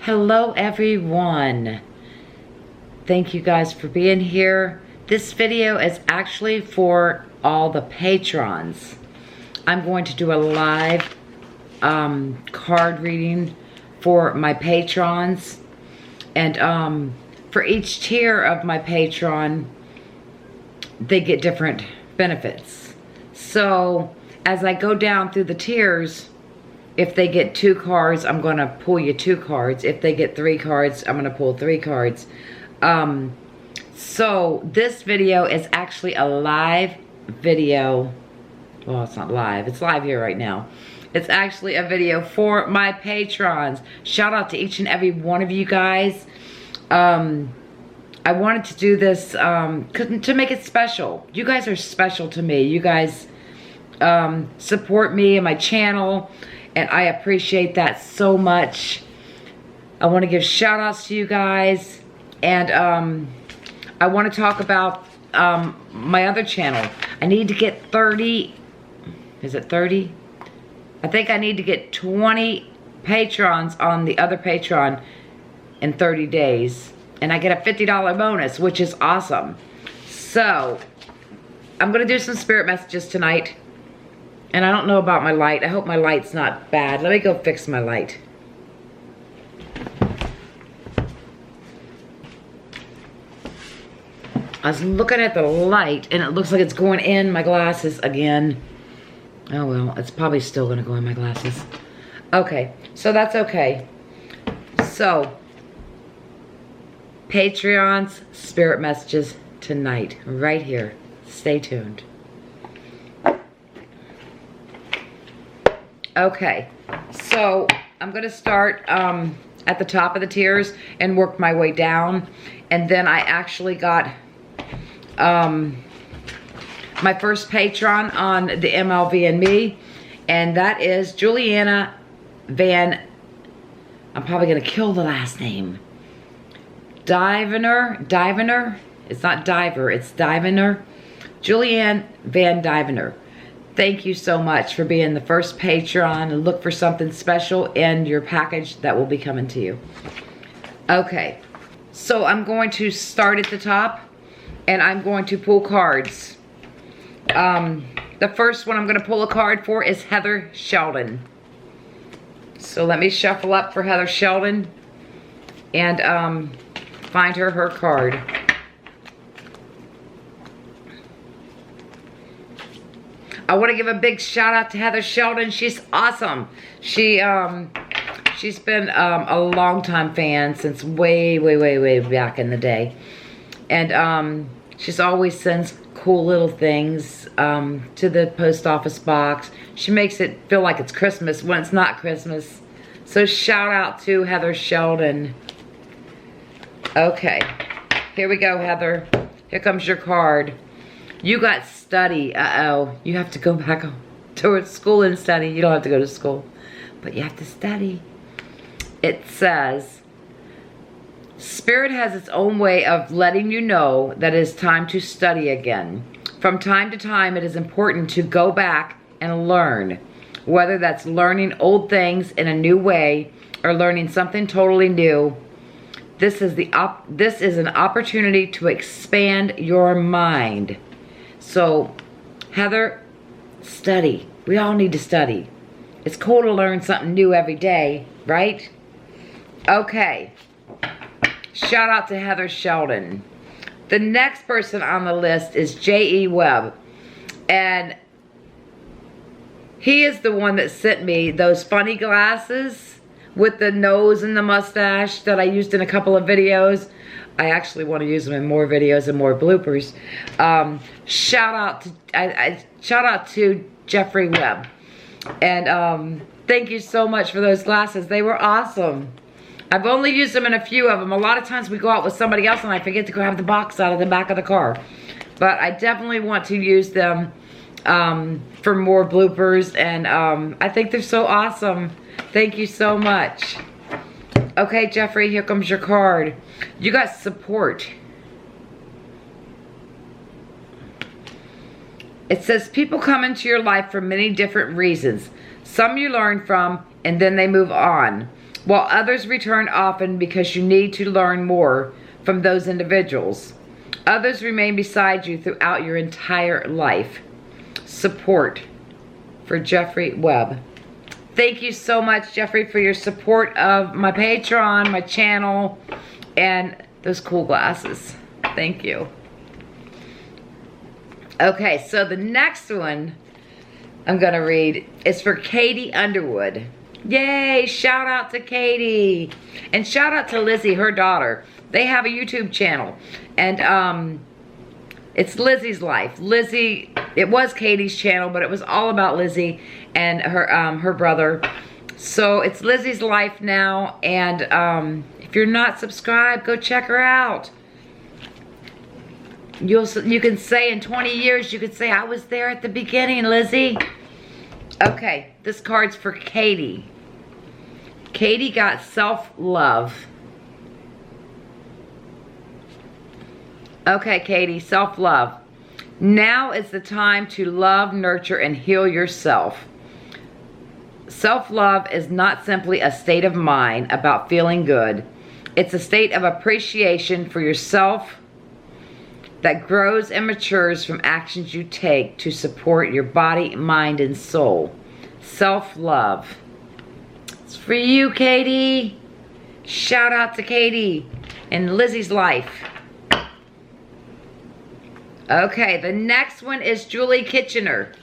Hello everyone. Thank you guys for being here. This video is actually for all the patrons. I'm going to do a live card reading for my patrons. And for each tier of my patron, they get different benefits. So as I go down through the tiers, if they get 2 cards, I'm going to pull you 2 cards. If they get 3 cards, I'm going to pull 3 cards. So this video is actually a live video. Well, it's not live. It's live here right now. It's actually a video for my patrons. Shout out to each and every one of you guys. I wanted to do this to make it special. You guys are special to me. You guys support me and my channel, and I appreciate that so much. I want to give shout outs to you guys, and I want to talk about my other channel. I need to get 30, is it 30? I think I need to get 20 patrons on the other Patreon in 30 days. And I get a $50 bonus, which is awesome. So, I'm going to do some spirit messages tonight. And I don't know about my light. I hope my light's not bad. Let me go fix my light. I was looking at the light, and it looks like it's going in my glasses again. Oh well, it's probably still going to go in my glasses. Okay, so that's okay. So, Patreon's spirit messages tonight, right here. Stay tuned. Okay, so I'm going to start at the top of the tiers and work my way down. And then I actually got my first patron on the MLV and me, and that is Juliana Van, I'm probably going to kill the last name. Divener, it's not Diver, it's Divener. Julianne Van Divener. Thank you so much for being the first patron, and look for something special in your package that will be coming to you. Okay, so I'm going to start at the top, and I'm going to pull cards. The first one I'm going to pull a card for is Heather Sheldon. So let me shuffle up for Heather Sheldon and find her card. I want to give a big shout out to Heather Sheldon. She's awesome. She's been a long time fan since way back in the day. And she's always sends cool little things to the post office box. She makes it feel like it's Christmas when it's not Christmas. So shout out to Heather Sheldon. Okay, here we go, Heather. Here comes your card. You got study. Uh-oh. You have to go back to school and study. You don't have to go to school, but you have to study. It says, Spirit has its own way of letting you know that it is time to study again. From time to time, it is important to go back and learn. Whether that's learning old things in a new way or learning something totally new, this is an opportunity to expand your mind. So, Heather, study. We all need to study. It's cool to learn something new every day, right? Okay. Shout out to Heather Sheldon. The next person on the list is J.E. Webb. And he is the one that sent me those funny glasses with the nose and the mustache that I used in a couple of videos. I actually want to use them in more videos and more bloopers. Shout out to Jeffrey Webb. And thank you so much for those glasses. They were awesome. I've only used them in a few of them. A lot of times we go out with somebody else and I forget to grab the box out of the back of the car. But I definitely want to use them for more bloopers. And I think they're so awesome. Thank you so much. Okay, Jeffrey, here comes your card. You got support. It says people come into your life for many different reasons. Some you learn from and then they move on. while others return often because you need to learn more from those individuals. Others remain beside you throughout your entire life. Support for Jeffrey Webb. Thank you so much, Jeffrey, for your support of my Patreon, my channel, and those cool glasses. Thank you. Okay, so the next one I'm going to read is for Katie Underwood. Yay, shout out to Katie. And shout out to Lizzie, her daughter. They have a YouTube channel. And it's Lizzie's Life. Lizzie, it was Katie's channel, but it was all about Lizzie and her brother. So it's Lizzie's Life now. And if you're not subscribed, go check her out. You can say in 20 years, you could say, I was there at the beginning, Lizzie. Okay, this card's for Katie. Katie got self-love. Okay, Katie, self-love. Now is the time to love, nurture, and heal yourself. Self-love is not simply a state of mind about feeling good. It's a state of appreciation for yourself that grows and matures from actions you take to support your body, mind, and soul. Self-love. It's for you, Katie. Shout out to Katie in Lizzie's Life. Okay, the next one is Julie Kitchener.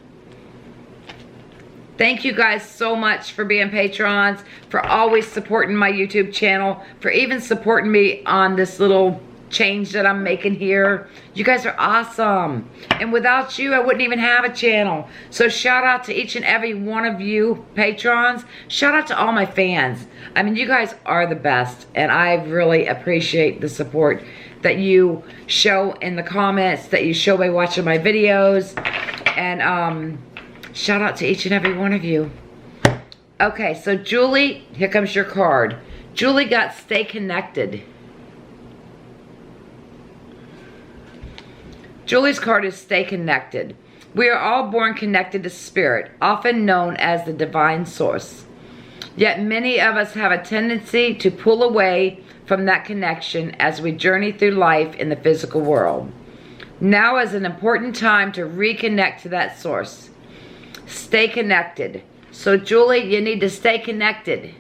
Thank you guys so much for being patrons, for always supporting my YouTube channel, for even supporting me on this little change that I'm making here. You guys are awesome. And without you, I wouldn't even have a channel. So shout out to each and every one of you patrons. Shout out to all my fans. I mean, you guys are the best. And I really appreciate the support that you show in the comments, that you show by watching my videos. And shout out to each and every one of you. Okay, so Julie, here comes your card. Julie got Stay Connected. Julie's card is Stay Connected. We are all born connected to spirit, often known as the divine source. Yet many of us have a tendency to pull away from that connection as we journey through life in the physical world. Now is an important time to reconnect to that source. Stay connected. So Julie, you need to stay connected.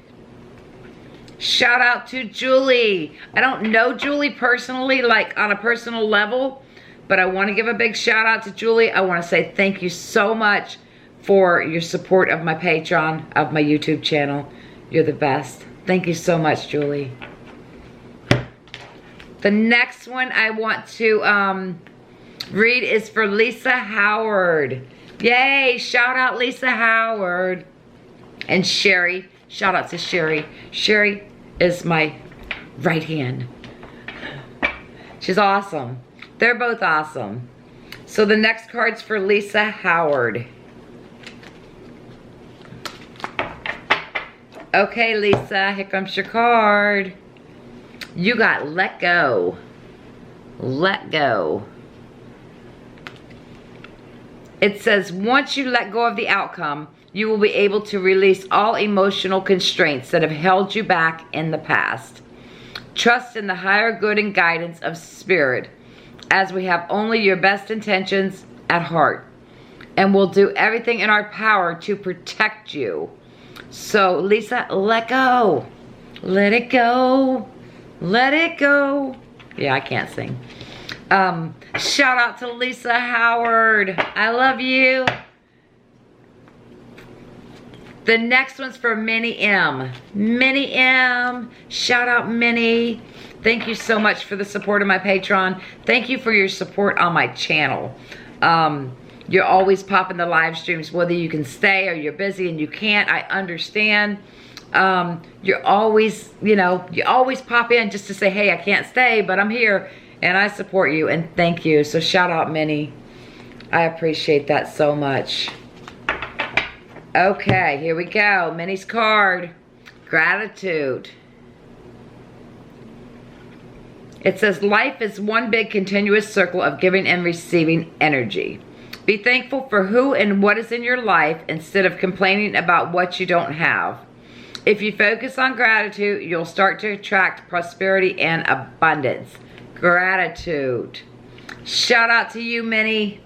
Shout out to Julie. I don't know Julie personally, like on a personal level, but I want to give a big shout out to Julie. I want to say thank you so much for your support of my Patreon, of my YouTube channel. You're the best. Thank you so much, Julie. The next one I want to read is for Lisa Howard. Yay, shout out Lisa Howard. And Sherry, shout out to Sherry. Sherry is my right hand. She's awesome. They're both awesome. So the next card's for Lisa Howard. Okay, Lisa, here comes your card. You got let go. Let go. It says, once you let go of the outcome, you will be able to release all emotional constraints that have held you back in the past. Trust in the higher good and guidance of spirit, as we have only your best intentions at heart, and we'll do everything in our power to protect you. So Lisa, let go. Let it go. Let it go. Yeah, I can't sing. Shout out to Lisa Howard. I love you. The next one's for Minnie M. Minnie M. Shout out Minnie. Thank you so much for the support of my Patreon. Thank you for your support on my channel. You're always popping the live streams, whether you can stay or you're busy and you can't. I understand. You're always, you always pop in just to say, hey, I can't stay, but I'm here and I support you, and thank you. So shout out Minnie. I appreciate that so much. Okay, here we go. Minnie's card. Gratitude. It says, life is one big continuous circle of giving and receiving energy. Be thankful for who and what is in your life instead of complaining about what you don't have. If you focus on gratitude, you'll start to attract prosperity and abundance. Gratitude. Shout out to you, Minnie.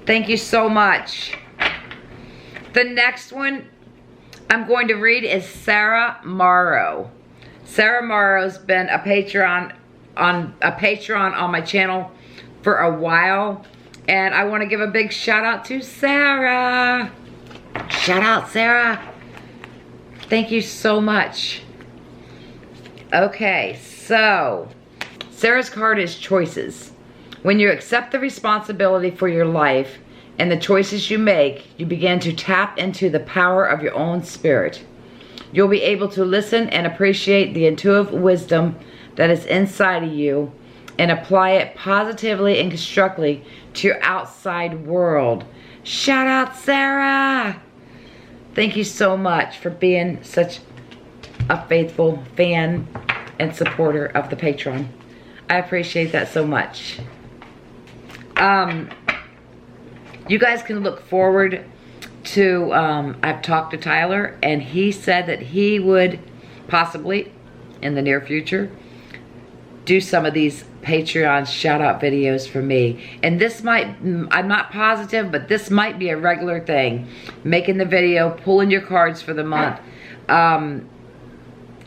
Thank you so much. The next one I'm going to read is Sarah Morrow. Sarah Morrow's been a Patreon on my channel for a while, and I want to give a big shout out to Sarah. Shout out, Sarah. Thank you so much. Okay, so Sarah's card is choices. When you accept the responsibility for your life and the choices you make, you begin to tap into the power of your own spirit. You'll be able to listen and appreciate the intuitive wisdom that is inside of you and apply it positively and constructively to your outside world. Shout out, Sarah! Thank you so much for being such a faithful fan and supporter of the Patreon. I appreciate that so much. You guys can look forward to, I've talked to Tyler, and he said that he would possibly, in the near future, do some of these Patreon shout out videos for me. And this might, I'm not positive, but this might be a regular thing. Making the video, pulling your cards for the month.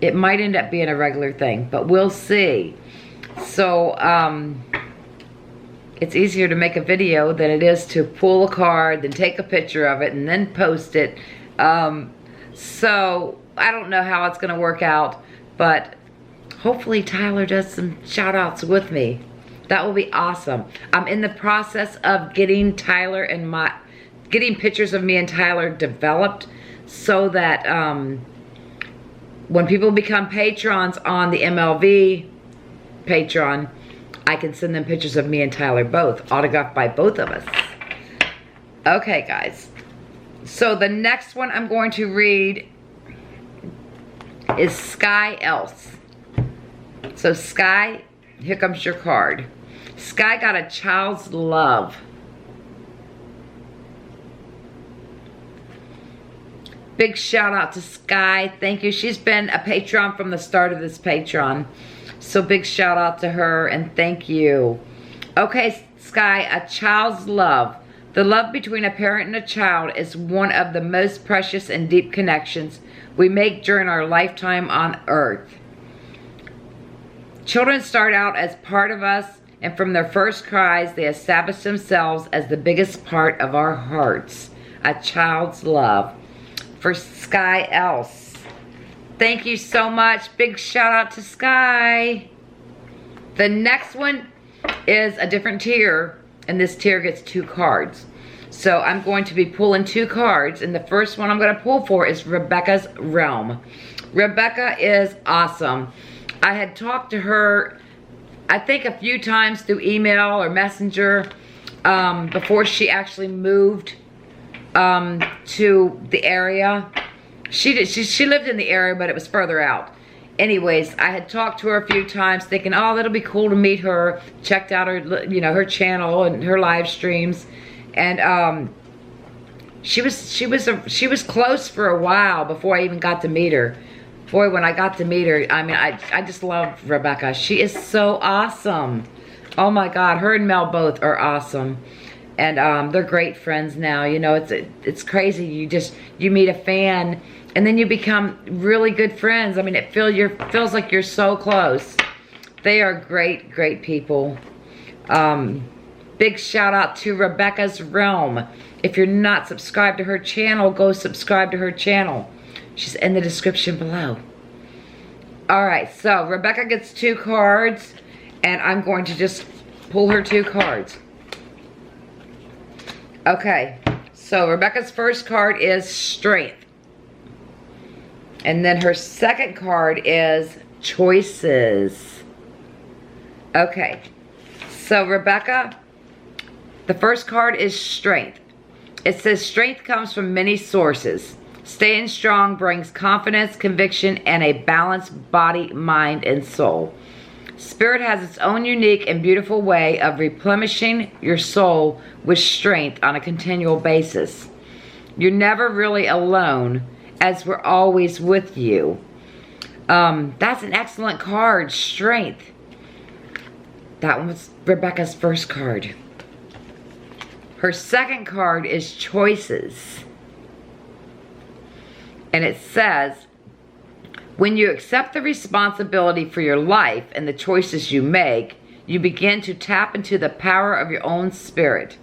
It might end up being a regular thing, but we'll see. So, it's easier to make a video than it is to pull a card, then take a picture of it, and then post it. So, I don't know how it's going to work out, but hopefully Tyler does some shout outs with me. That will be awesome. I'm in the process of getting Tyler and getting pictures of me and Tyler developed so that when people become patrons on the MLV Patreon, I can send them pictures of me and Tyler both, autographed by both of us. Okay, guys. So the next one I'm going to read is Sky Else. So Sky, here comes your card. Sky got a child's love. Big shout out to Sky. Thank you. She's been a Patreon from the start of this Patreon. So big shout out to her and thank you. Okay, Sky, a child's love. The love between a parent and a child is one of the most precious and deep connections we make during our lifetime on earth. Children start out as part of us, and from their first cries, they establish themselves as the biggest part of our hearts. A child's love. For Sky Else. Thank you so much. Big shout out to Sky. The next one is a different tier, and this tier gets 2 cards. So I'm going to be pulling 2 cards, and the first one I'm going to pull for is Rebecca's Realm. Rebecca is awesome. I had talked to her, I think a few times through email or messenger before she actually moved to the area. She lived in the area, but it was further out. Anyways, I had talked to her a few times thinking, oh, that'll be cool to meet her. Checked out her, you know, her channel and her live streams. And she was close for a while before I even got to meet her. Boy, when I got to meet her, I mean, I just love Rebecca. She is so awesome. Oh my God, her and Mel both are awesome. And they're great friends now. You know, it's crazy. You meet a fan and then you become really good friends. I mean, it feels like you're so close. They are great, great people. Big shout out to Rebecca's Realm. If you're not subscribed to her channel, go subscribe to her channel. She's in the description below. All right, so Rebecca gets 2 cards, and I'm going to just pull her 2 cards. Okay, so Rebecca's first card is Strength. And then her second card is Choices. Okay, so Rebecca, the first card is Strength. It says strength comes from many sources. Staying strong brings confidence, conviction, and a balanced body, mind, and soul. Spirit has its own unique and beautiful way of replenishing your soul with strength on a continual basis. You're never really alone, as we're always with you. That's an excellent card, strength. That one was Rebecca's first card. Her second card is choices. And it says, when you accept the responsibility for your life and the choices you make, you begin to tap into the power of your own spirit.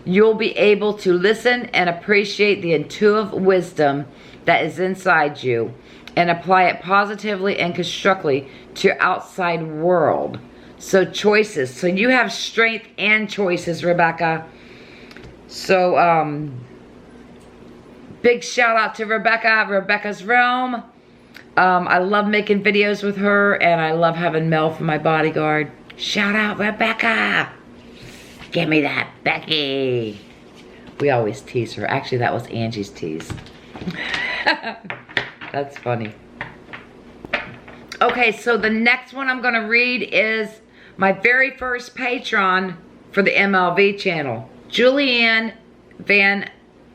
You'll be able to listen and appreciate the intuitive wisdom that is inside you and apply it positively and constructively to your outside world. So choices. So you have strength and choices, Rebecca. So, big shout out to Rebecca, Rebecca's Realm. I love making videos with her, and I love having Mel for my bodyguard. Shout out, Rebecca. Give me that, Becky. We always tease her. Actually, that was Angie's tease. That's funny. Okay, so the next one I'm going to read is my very first patron for the MLV channel, Julianne Van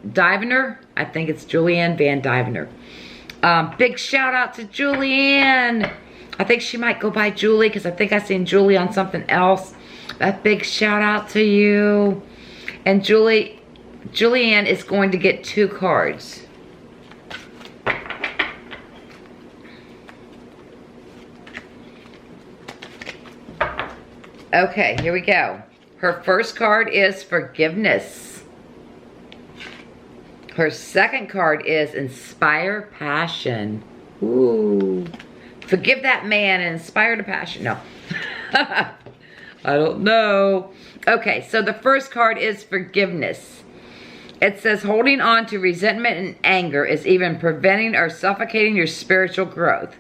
Divener. I think it's Julianne Van Divener. Big shout out to Julianne. I think she might go by Julie because I think I seen Julie on something else. A big shout out to you. And Julianne is going to get 2 cards. Okay, here we go. Her first card is forgiveness. Her second card is inspire passion. Ooh. Forgive that man and inspire the passion. No. I don't know. Okay, so the first card is forgiveness. It says holding on to resentment and anger is even preventing or suffocating your spiritual growth.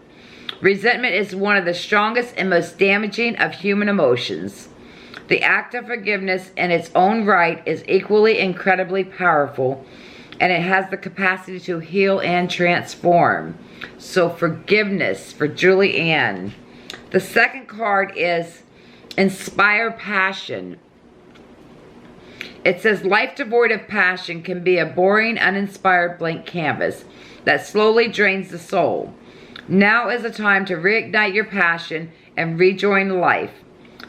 Resentment is one of the strongest and most damaging of human emotions. The act of forgiveness in its own right is equally incredibly powerful, and it has the capacity to heal and transform. So forgiveness for Julianne. The second card is inspire passion. It says life devoid of passion can be a boring, uninspired blank canvas that slowly drains the soul. Now is the time to reignite your passion and rejoin life.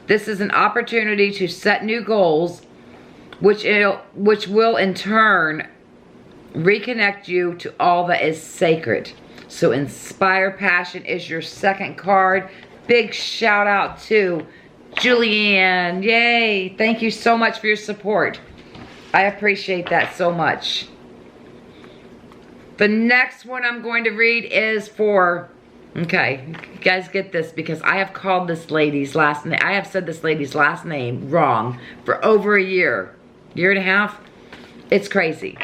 This is an opportunity to set new goals, which will in turn reconnect you to all that is sacred. So inspire passion is your second card. Big shout out to Julianne. Yay. Thank you so much for your support. I appreciate that so much. The next one I'm going to read is for, okay, you guys get this because I have called this lady's last name, I have said this lady's last name wrong for over a year and a half. It's crazy.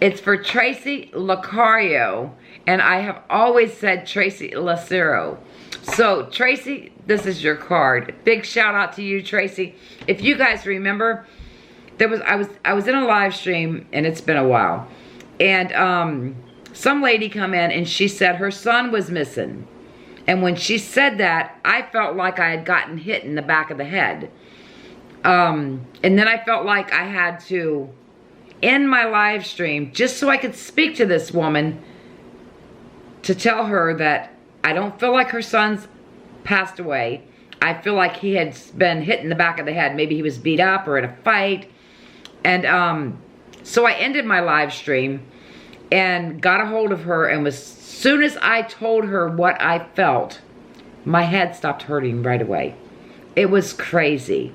It's for Tracy Lacario, and I have always said Tracy Lacero. So Tracy, this is your card. Big shout out to you, Tracy. If you guys remember, I was in a live stream, and it's been a while, and some lady come in and she said her son was missing. And when she said that, I felt like I had gotten hit in the back of the head. And then I felt like I had to end my live stream just so I could speak to this woman to tell her that I don't feel like her son's passed away. I feel like he had been hit in the back of the head. Maybe he was beat up or in a fight. And so I ended my live stream and got a hold of her, and as soon as I told her what I felt, my head stopped hurting right away. It was crazy.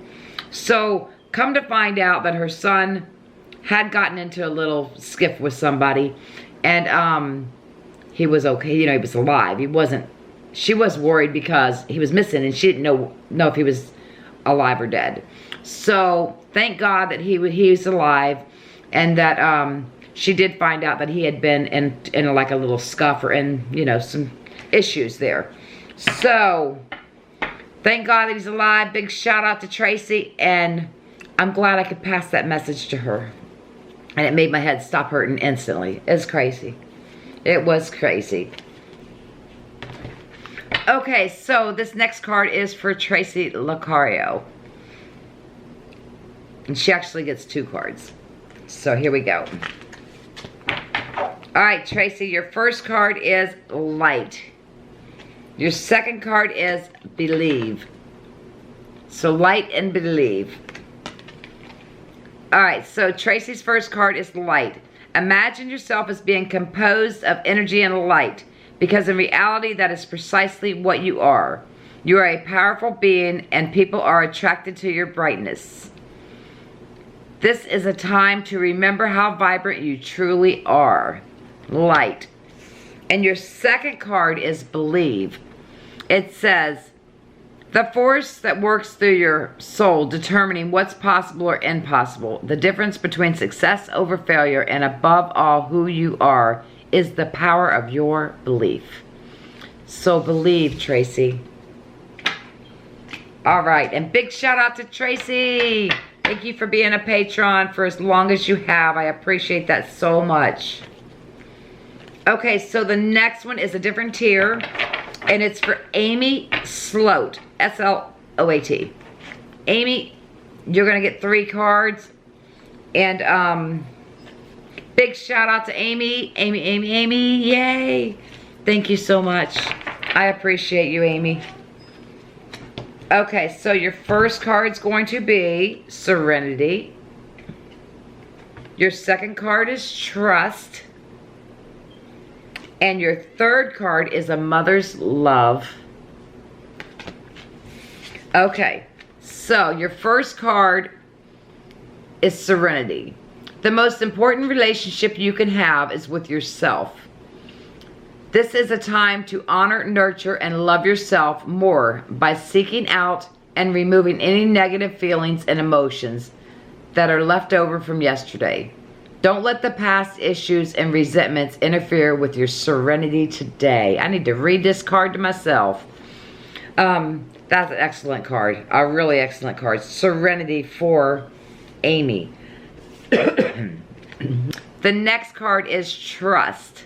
So come to find out that her son had gotten into a little skiff with somebody, and he was okay. You know, he was alive. He wasn't, she was worried because he was missing and she didn't know if he was alive or dead. So thank God that he was alive, and that she did find out that he had been in like a little scuff or in, you know, some issues there. So thank God that he's alive. Big shout out to Tracy, and I'm glad I could pass that message to her. And it made my head stop hurting instantly. It's crazy. It was crazy. Okay, so this next card is for Tracy Lacario. And she actually gets 2 cards. So here we go. All right, Tracy, your first card is light. Your second card is believe. So light and believe. All right, so Tracy's first card is light. Imagine yourself as being composed of energy and light, because in reality, that is precisely what you are. You are a powerful being, and people are attracted to your brightness. This is a time to remember how vibrant you truly are. Light. And your second card is believe. It says, the force that works through your soul determining what's possible or impossible, the difference between success over failure, and above all who you are, is the power of your belief. So believe, Tracy. All right, and big shout out to Tracy. Thank you for being a patron for as long as you have. I appreciate that so much. Okay, so the next one is a different tier. And it's for Amy Sloat, S-L-O-A-T. Amy, you're going to get 3 cards. And big shout out to Amy. Amy, yay. Thank you so much. I appreciate you, Amy. Okay, so your first card's going to be Serenity. Your second card is Trust. And your third card is A Mother's Love. Okay, so your first card is Serenity. The most important relationship you can have is with yourself. This is a time to honor, nurture, and love yourself more by seeking out and removing any negative feelings and emotions that are left over from yesterday. Don't let the past issues and resentments interfere with your serenity today. I need to read this card to myself. That's an excellent card. A really excellent card. Serenity for Amy. The next card is Trust.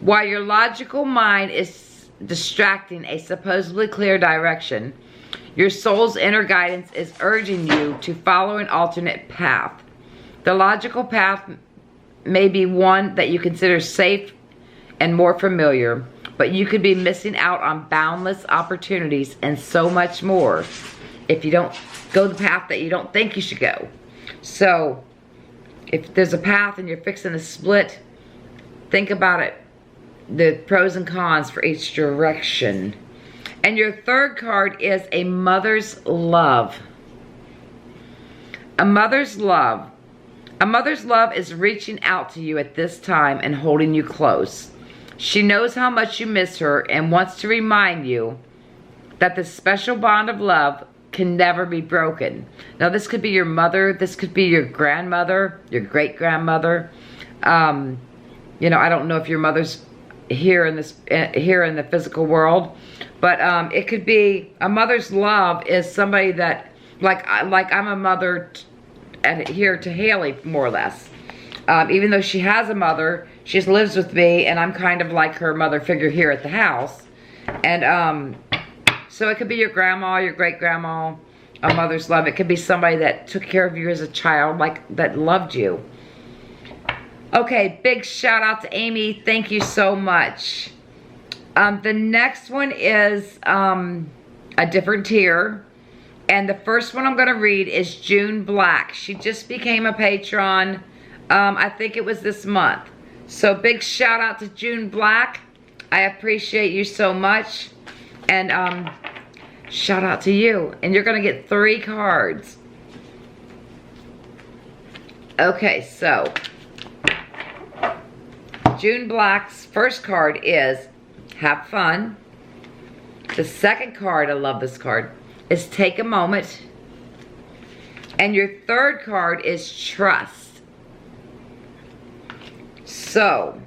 While your logical mind is distracting a supposedly clear direction, your soul's inner guidance is urging you to follow an alternate path. The logical path may be one that you consider safe and more familiar, but you could be missing out on boundless opportunities and so much more if you don't go the path that you don't think you should go. So, if there's a path and you're fixing a split, think about it, the pros and cons for each direction. And your third card is A Mother's Love. A Mother's Love. A mother's love is reaching out to you at this time and holding you close. She knows how much you miss her and wants to remind you that the special bond of love can never be broken. Now, this could be your mother. This could be your grandmother, your great-grandmother. You know, I don't know if your mother's here in the physical world, but it could be a mother's love is somebody that, like I'm a mother here to Hailie, more or less. Even though she has a mother, she lives with me, and I'm kind of like her mother figure here at the house. And so it could be your grandma, your great-grandma, a mother's love. It could be somebody that took care of you as a child, like that loved you. Okay, big shout out to Amy. Thank you so much. The next one is a different tier. And the first one I'm going to read is June Black. She just became a patron. I think it was this month. So big shout out to June Black. I appreciate you so much. And shout out to you. And you're going to get 3 cards. Okay, so June Black's first card is Have Fun. The second card, I love this card, is Take a Moment. And your third card is Trust. So,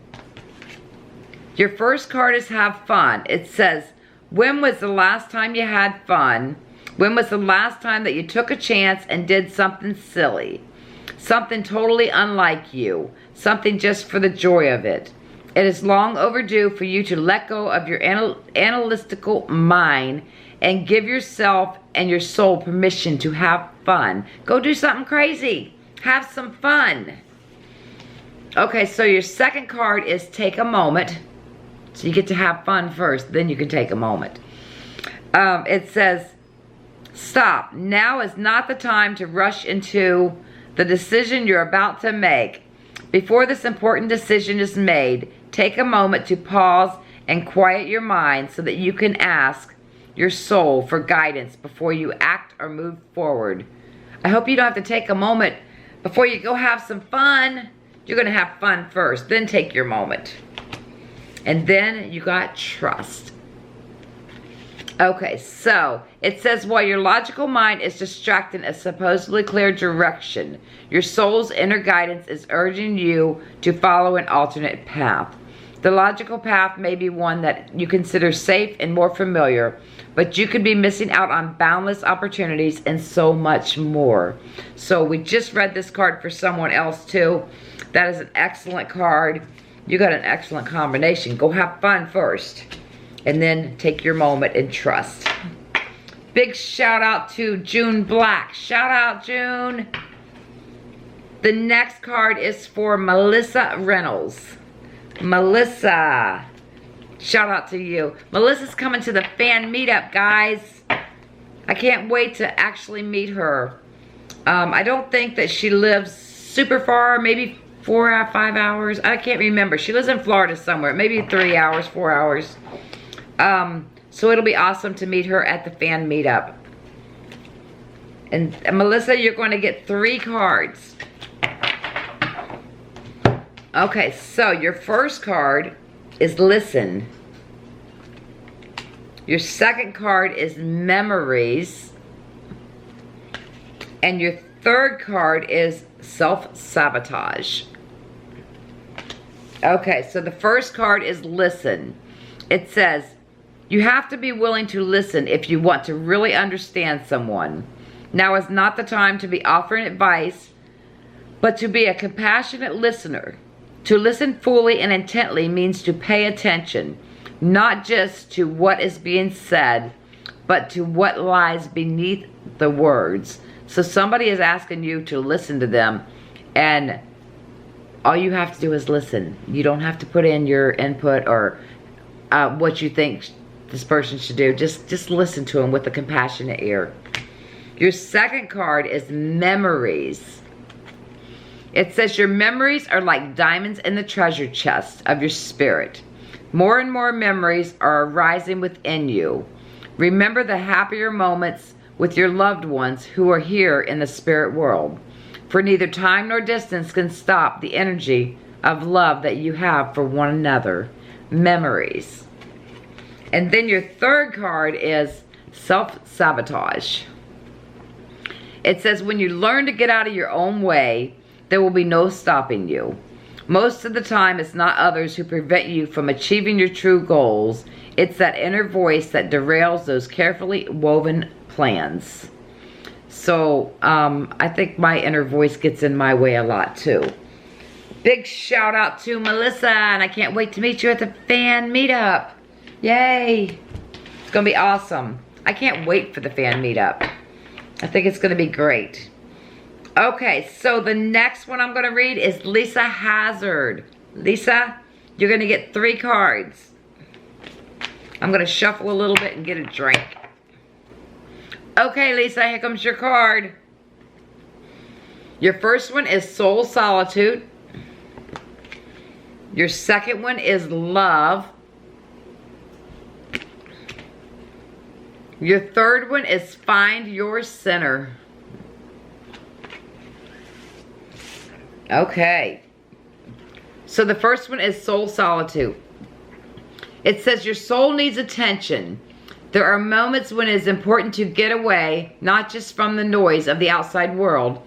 your first card is Have Fun. It says, when was the last time you had fun? When was the last time that you took a chance and did something silly? Something totally unlike you. Something just for the joy of it. It is long overdue for you to let go of your analytical mind and give yourself and your soul permission to have fun. Go do something crazy. Have some fun. Okay, so your second card is take a moment. So you get to have fun first, then you can take a moment. It says, stop. Now is not the time to rush into the decision you're about to make. Before this important decision is made, take a moment to pause and quiet your mind so that you can ask your soul for guidance before you act or move forward. I hope you don't have to take a moment before you go have some fun. You're going to have fun first, then take your moment. And then you got trust. Okay, so it says while your logical mind is distracted in a supposedly clear direction, your soul's inner guidance is urging you to follow an alternate path. The logical path may be one that you consider safe and more familiar, but you could be missing out on boundless opportunities and so much more. So we just read this card for someone else too. That is an excellent card. You got an excellent combination. Go have fun first, and then take your moment and trust. Big shout out to June Black. Shout out, June. The next card is for Melissa Reynolds. Melissa, shout out to you. Melissa's coming to the fan meetup, guys. I can't wait to actually meet her. I don't think that she lives super far, maybe 4 or 5 hours. I can't remember. She lives in Florida somewhere, maybe 3 hours, 4 hours. So it'll be awesome to meet her at the fan meetup. And Melissa, you're going to get 3 cards. Okay, so your first card is listen. Your second card is memories. And your third card is self-sabotage. Okay, so the first card is listen. It says, you have to be willing to listen if you want to really understand someone. Now is not the time to be offering advice, but to be a compassionate listener. To listen fully and intently means to pay attention, not just to what is being said, but to what lies beneath the words. So somebody is asking you to listen to them, and all you have to do is listen. You don't have to put in your input or what you think this person should do. Just listen to them with a compassionate ear. Your second card is memories. It says your memories are like diamonds in the treasure chest of your spirit. More and more memories are arising within you. Remember the happier moments with your loved ones who are here in the spirit world. For neither time nor distance can stop the energy of love that you have for one another. Memories. And then your third card is self-sabotage. It says when you learn to get out of your own way, there will be no stopping you. Most of the time, it's not others who prevent you from achieving your true goals. It's that inner voice that derails those carefully woven plans. So, I think my inner voice gets in my way a lot too. Big shout out to Melissa, and I can't wait to meet you at the fan meetup. Yay! It's gonna be awesome. I can't wait for the fan meetup. I think it's gonna be great. Okay, so the next one I'm going to read is Lisa Hazard. Lisa, you're going to get 3 cards. I'm going to shuffle a little bit and get a drink. Okay, Lisa, here comes your card. Your first one is Soul Solitude. Your second one is Love. Your third one is Find Your Center. Okay, so the first one is Soul Solitude. It says your soul needs attention. There are moments when it is important to get away, not just from the noise of the outside world,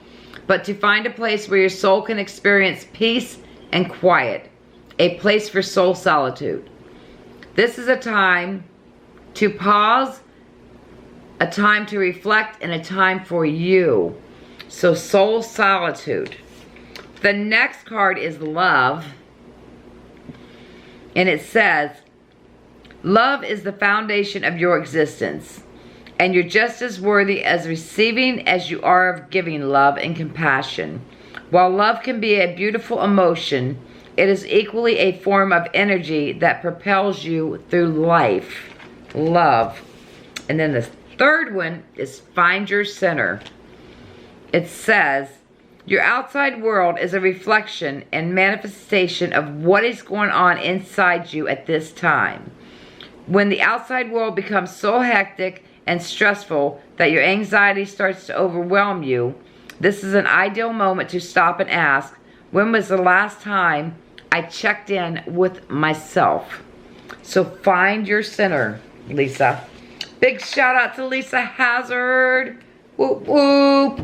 but to find a place where your soul can experience peace and quiet. A place for soul solitude. This is a time to pause, a time to reflect, and a time for you. So soul solitude. The next card is Love. And it says, love is the foundation of your existence. And you're just as worthy as receiving as you are of giving love and compassion. While love can be a beautiful emotion, it is equally a form of energy that propels you through life. Love. And then the third one is find your center. It says, your outside world is a reflection and manifestation of what is going on inside you at this time. When the outside world becomes so hectic and stressful that your anxiety starts to overwhelm you, this is an ideal moment to stop and ask, when was the last time I checked in with myself? So find your center, Lisa. Big shout out to Lisa Hazard. Whoop whoop.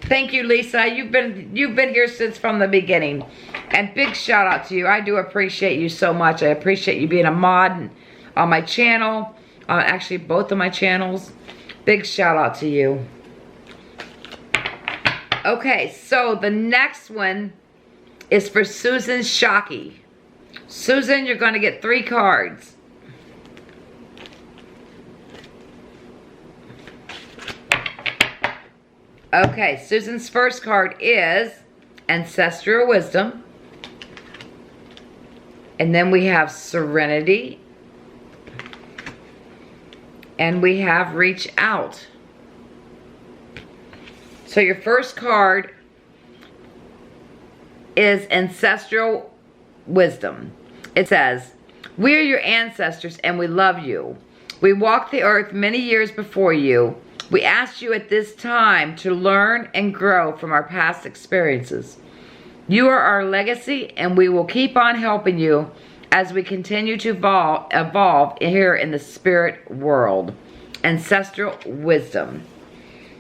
Thank you, Lisa. You've been here since from the beginning. And big shout out to you. I do appreciate you so much. I appreciate you being a mod on my channel. Actually, both of my channels. Big shout out to you. Okay, so the next one is for Susan Shockey. Susan, you're going to get 3 cards. Okay, Susan's first card is Ancestral Wisdom. And then we have Serenity. And we have Reach Out. So your first card is Ancestral Wisdom. It says, we are your ancestors and we love you. We walked the earth many years before you. We asked you at this time to learn and grow from our past experiences. You are our legacy and we will keep on helping you as we continue to evolve here in the spirit world. Ancestral Wisdom.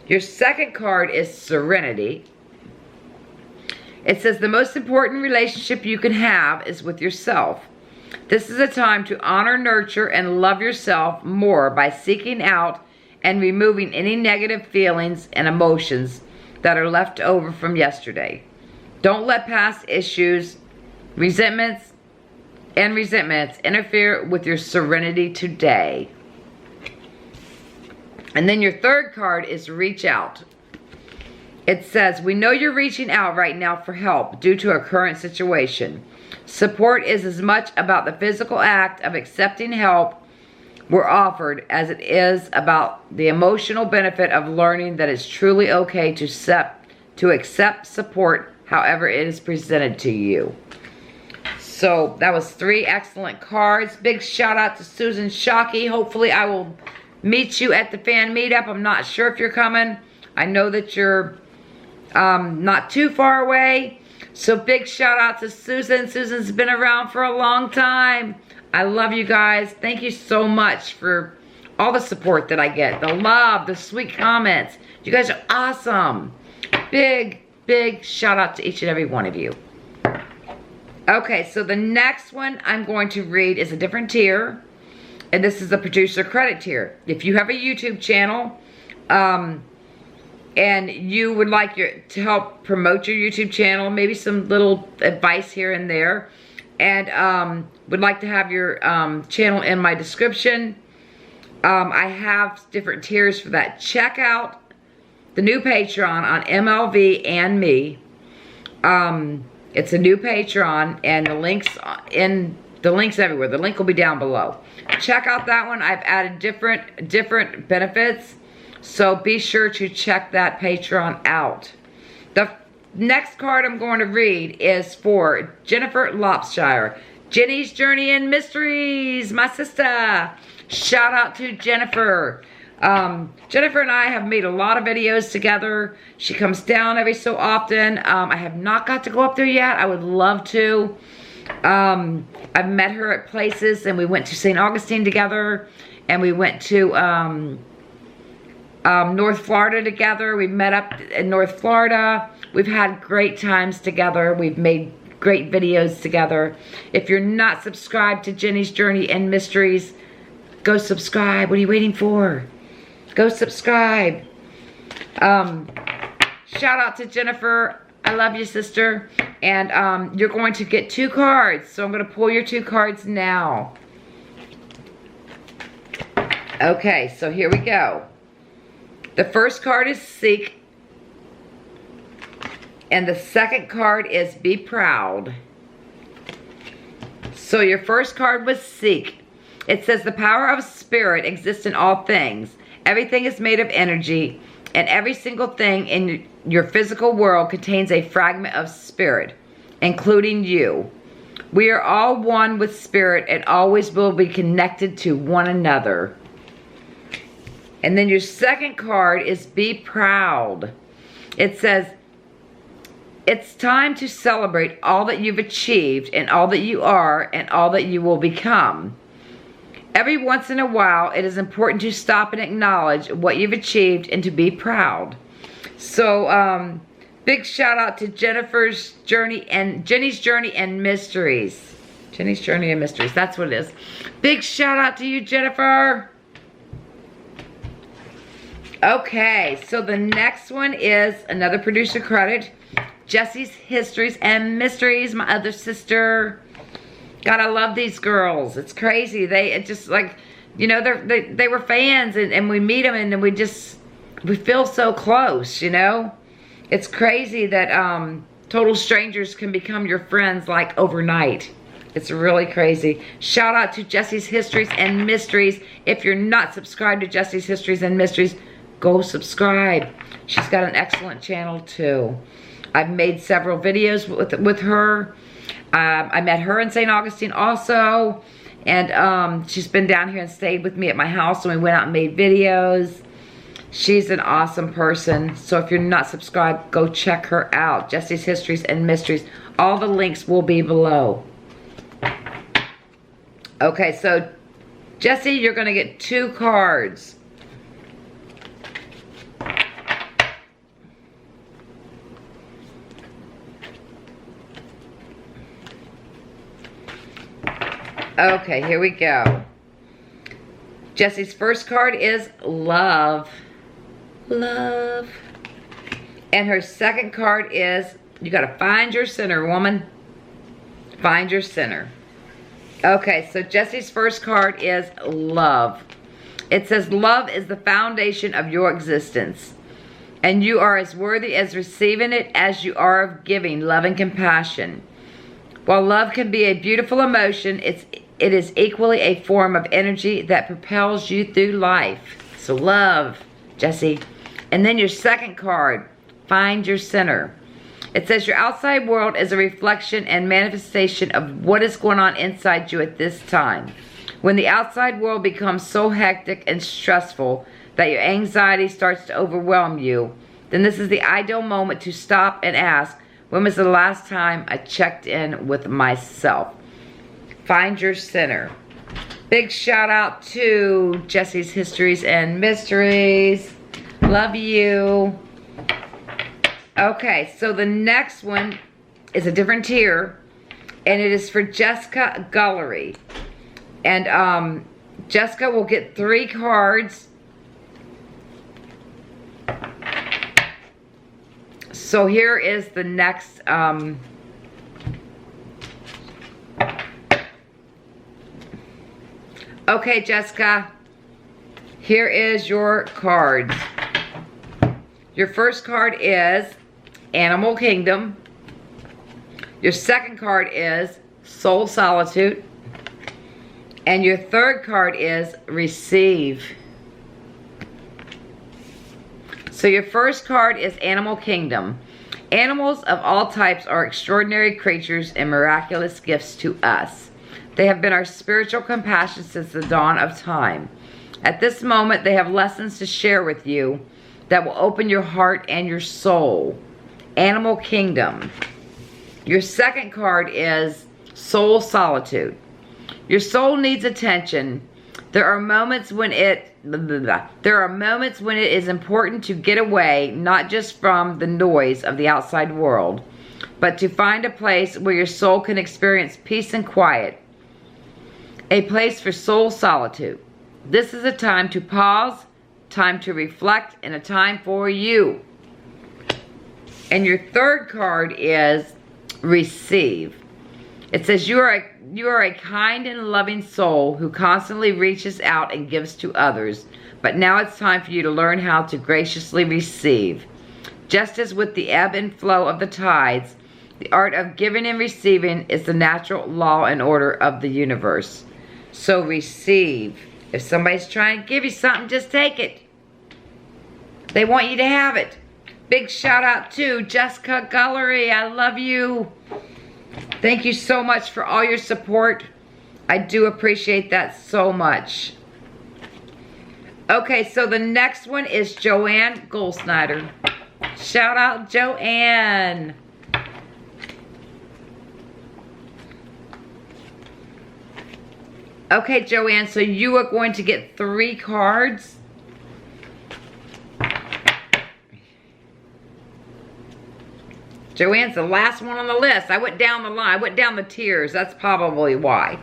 Your second card is Serenity. It says the most important relationship you can have is with yourself. This is a time to honor, nurture, and love yourself more by seeking out and removing any negative feelings and emotions that are left over from yesterday. Don't let past issues, resentments interfere with your serenity today. And then your third card is Reach Out. It says, we know you're reaching out right now for help due to a current situation. Support is as much about the physical act of accepting help we're offered as it is about the emotional benefit of learning that it's truly okay to accept support however it is presented to you. So that was 3 excellent cards. Big shout out to Susan Shockey. Hopefully I will meet you at the fan meetup. I'm not sure if you're coming. I know that you're not too far away. So big shout out to Susan. Susan's been around for a long time. I love you guys. Thank you so much for all the support that I get. The love, the sweet comments. You guys are awesome. Big, big shout out to each and every one of you. Okay, so the next one I'm going to read is a different tier. And this is the producer credit tier. If you have a YouTube channel, and you would like to help promote your YouTube channel, maybe some little advice here and there, and would like to have your channel in my description, I have different tiers for that. Check out the new Patreon on MLV and me. It's a new Patreon, and the links everywhere. The link will be down below. Check out that one. I've added different benefits, so be sure to check that Patreon out. The next card I'm going to read is for Jennifer Lopshire. Jenny's Journey in Mysteries, my sister. Shout out to Jennifer. Jennifer and I have made a lot of videos together. She comes down every so often. I have not got to go up there yet. I would love to. I've met her at places, and we went to St. Augustine together, and we went to North Florida together. We met up in North Florida. We've had great times together. We've made great videos together. If you're not subscribed to Jenny's Journey and Mysteries, go subscribe. What are you waiting for? Go subscribe. Shout out to Jennifer. I love you, sister. And you're going to get 2 cards. So I'm going to pull your 2 cards now. Okay, so here we go. The first card is Seek. And the second card is be proud. So your first card was seek. It says the power of spirit exists in all things. Everything is made of energy, and every single thing in your physical world contains a fragment of spirit, including you. We are all one with spirit and always will be connected to one another. And then your second card is be proud. It says, it's time to celebrate all that you've achieved and all that you are and all that you will become. Every once in a while, it is important to stop and acknowledge what you've achieved and to be proud. So, big shout out to Jenny's Journey and Mysteries. Jenny's Journey and Mysteries, that's what it is. Big shout out to you, Jennifer. Okay, so the next one is another producer credit. Jessie's Histories and Mysteries, my other sister. God, I love these girls. It's crazy. It just like, you know, they were fans, and we meet them and we feel so close, you know. It's crazy that total strangers can become your friends like overnight. It's really crazy. Shout out to Jessie's Histories and Mysteries. If you're not subscribed to Jessie's Histories and Mysteries, go subscribe. She's got an excellent channel too. I've made several videos with her. I met her in St. Augustine also. And she's been down here and stayed with me at my house, and we went out and made videos. She's an awesome person. So if you're not subscribed, go check her out. Jessie's Histories and Mysteries. All the links will be below. Okay, so Jessie, you're going to get 2 cards. Okay, here we go. Jessie's first card is love. Love. And her second card is, you gotta find your center, woman. Find your center. Okay, so Jessie's first card is love. It says love is the foundation of your existence, and you are as worthy as receiving it as you are of giving love and compassion. While love can be a beautiful emotion, it is equally a form of energy that propels you through life. So love, Jessie. And then your second card, find your center. It says your outside world is a reflection and manifestation of what is going on inside you at this time. When the outside world becomes so hectic and stressful that your anxiety starts to overwhelm you, then this is the ideal moment to stop and ask, when was the last time I checked in with myself? Find your center. Big shout out to Jessie's Histories and Mysteries. Love you. Okay, so the next one is a different tier, and it is for Jessica Gullery. And Jessica will get 3 cards. So here is the next okay, Jessica, here is your cards. Your first card is Animal Kingdom. Your second card is Soul Solitude. And your third card is Receive. So your first card is Animal Kingdom. Animals of all types are extraordinary creatures and miraculous gifts to us. They have been our spiritual compassion since the dawn of time. At this moment, they have lessons to share with you that will open your heart and your soul. Animal Kingdom. Your second card is Soul Solitude. Your soul needs attention. There are moments when it is important to get away, not just from the noise of the outside world, but to find a place where your soul can experience peace and quiet. A place for soul solitude. This is a time to pause, time to reflect, and a time for you. And your third card is Receive. It says you are a kind and loving soul who constantly reaches out and gives to others. But now it's time for you to learn how to graciously receive. Just as with the ebb and flow of the tides, the art of giving and receiving is the natural law and order of the universe. So receive. If somebody's trying to give you something, just take it. They want you to have it. Big shout out to Jessica Gullery. I love you. Thank you so much for all your support. I do appreciate that so much. Okay, so the next one is Joanne Goldsnyder. Shout out Joanne. Okay, Joanne, so you are going to get 3 cards. Joanne's the last one on the list. I went down the line. I went down the tiers. That's probably why.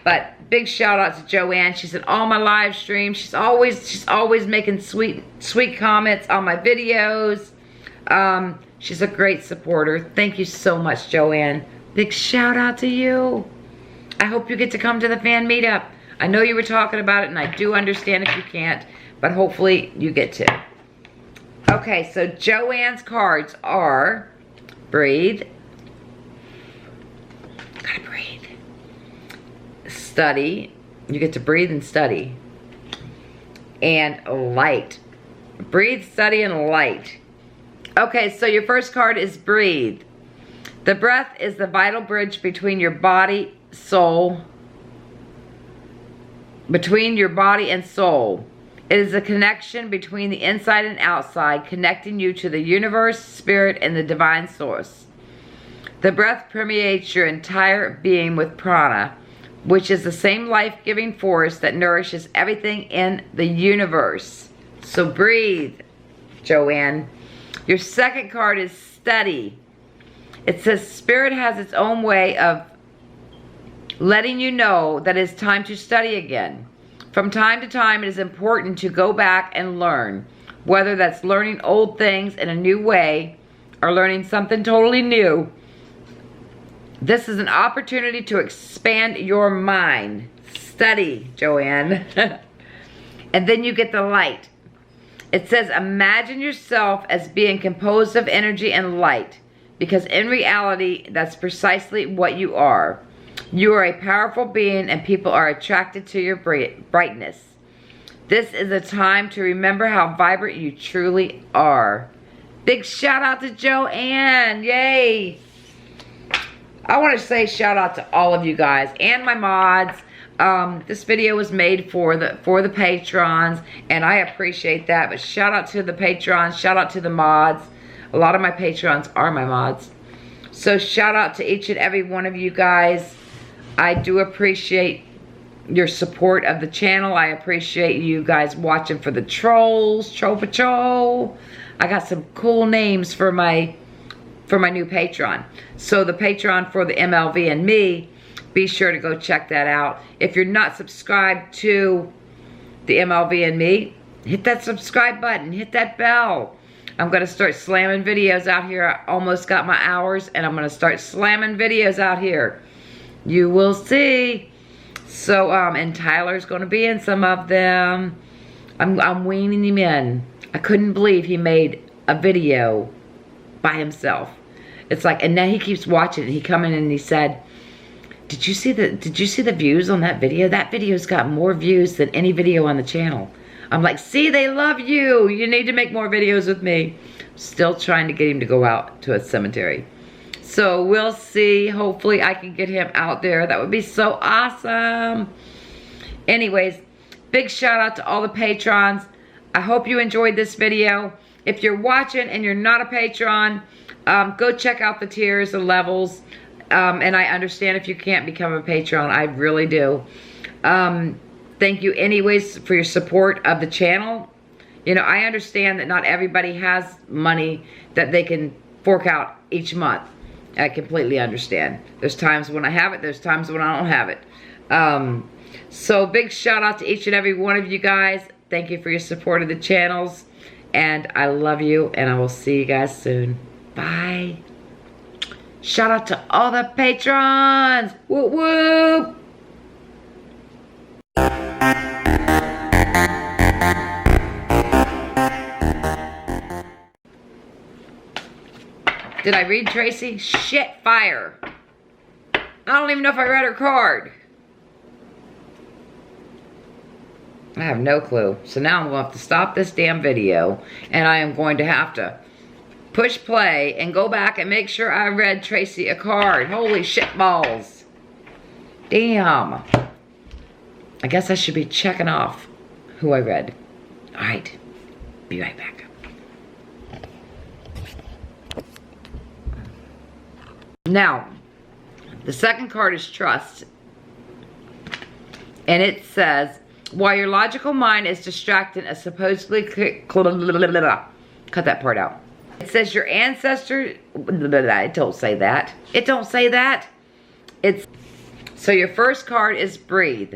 But big shout out to Joanne. She's in all my live streams. She's always making sweet comments on my videos. She's a great supporter. Thank you so much, Joanne. Big shout out to you. I hope you get to come to the fan meetup. I know you were talking about it, and I do understand if you can't, but hopefully you get to. Okay, so Joanne's cards are breathe. Gotta breathe. Study. You get to breathe and study. And light. Breathe, study, and light. Okay, so your first card is breathe. The breath is the vital bridge between your body, soul, between your body and soul. It is a connection between the inside and outside, connecting you to the universe, spirit, and the divine source. The breath permeates your entire being with prana, which is the same life-giving force that nourishes everything in the universe. So breathe, Joanne. Your second card is study. It says spirit has its own way of letting you know that it's time to study again. From time to time, it is important to go back and learn, whether that's learning old things in a new way or learning something totally new. This is an opportunity to expand your mind. Study, Joanne. And then you get the light. It says, imagine yourself as being composed of energy and light, because in reality, that's precisely what you are. You are a powerful being, and people are attracted to your brightness. This is a time to remember how vibrant you truly are. Big shout out to Joanne. Yay. I want to say shout out to all of you guys and my mods. This video was made for the patrons, and I appreciate that. But shout out to the patrons. Shout out to the mods. A lot of my patrons are my mods. So shout out to each and every one of you guys. I do appreciate your support of the channel. I appreciate you guys watching for the trolls, Troll Patrol. I got some cool names for my new patron. So the patron for the MLV and me, be sure to go check that out. If you're not subscribed to the MLV and me, hit that subscribe button, hit that bell. I'm going to start slamming videos out here. I almost got my hours, and I'm going to start slamming videos out here. You will see. So, and Tyler's going to be in some of them. I'm weaning him in. I couldn't believe he made a video by himself. It's like, and now he keeps watching. He come in and he said, did you see the views on that video? That video's got more views than any video on the channel. I'm like, see, they love you. You need to make more videos with me. Still trying to get him to go out to a cemetery. So we'll see. Hopefully I can get him out there. That would be so awesome. Anyways, big shout out to all the patrons. I hope you enjoyed this video. If you're watching and you're not a patron, go check out the tiers, the levels. And I understand if you can't become a patron. I really do. Thank you anyways for your support of the channel. You know, I understand that not everybody has money that they can fork out each month. I completely understand. There's times when I have it. There's times when I don't have it. So big shout out to each and every one of you guys. Thank you for your support of the channels. And I love you. And I will see you guys soon. Bye. Shout out to all the patrons. Whoop whoop. Did I read Tracy? Shit, fire. I don't even know if I read her card. I have no clue. So now I'm going to have to stop this damn video. And I am going to have to push play and go back and make sure I read Tracy a card. Holy shit balls. Damn. I guess I should be checking off who I read. Alright. Be right back. Now, the second card is trust. And it says, while your logical mind is distracted and supposedly... Cut that part out. It says your ancestor... It don't say that. It don't say that. It's... So your first card is breathe.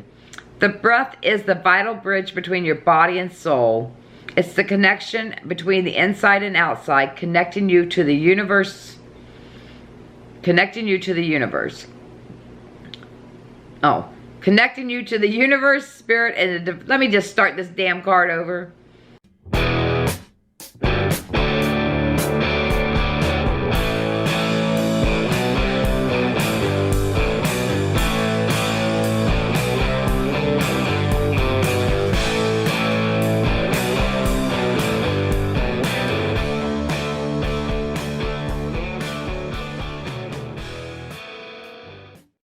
The breath is the vital bridge between your body and soul. It's the connection between the inside and outside, connecting you to the universe. Connecting you to the universe. Oh. Connecting you to the universe, spirit, and let me just start this damn card over.